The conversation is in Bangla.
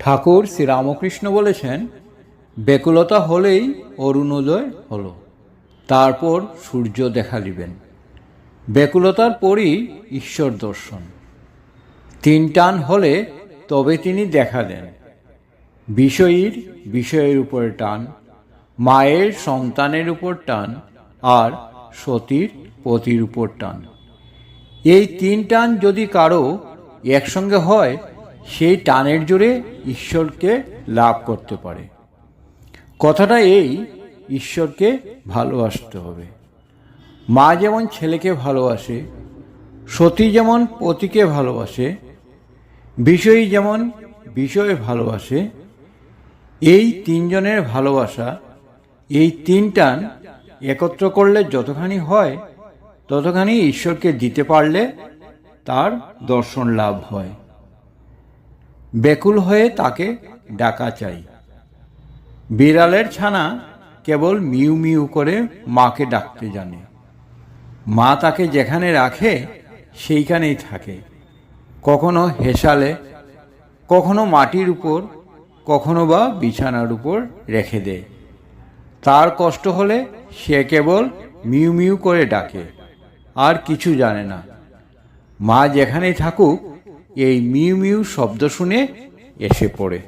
ঠাকুর শ্রীরামকৃষ্ণ বলেছেন, ব্যাকুলতা হলেই অরুণোদয় হলো, তারপর সূর্য দেখা দিবেন। ব্যাকুলতার পরই ঈশ্বর দর্শন। তিন টান হলে তবে তিনি দেখা দেন। বিষয়ীর বিষয়ের উপর টান, মায়ের সন্তানের উপর টান, আর সতীর পতির উপর টান। এই তিন টান যদি কারো একসঙ্গে হয়, সেই টানের জোরে ঈশ্বরকে লাভ করতে পারে। কথাটা এই, ঈশ্বরকে ভালোবাসতে হবে। মা যেমন ছেলেকে ভালোবাসে, সতী যেমন পতিকে ভালোবাসে, বিষয়ী যেমন বিষয়ে ভালোবাসে, এই তিনজনের ভালোবাসা, এই তিন টান একত্র করলে যতখানি হয়, ততখানি ঈশ্বরকে দিতে পারলে তার দর্শন লাভ হয়। ব্যাকুল হয়ে তাকে ডাকা চাই। বিড়ালের ছানা কেবল মিউ মিউ করে মাকে ডাকতে জানে। মা তাকে যেখানে রাখে সেইখানেই থাকে। কখনো হেসালে, কখনো মাটির উপর, কখনো বা বিছানার উপর রেখে দেয়। তার কষ্ট হলে সে কেবল মিউ মিউ করে ডাকে, আর কিছু জানে না। মা যেখানেই থাকুক, এই মিউ মিউ শব্দ শুনে এসে পড়ে।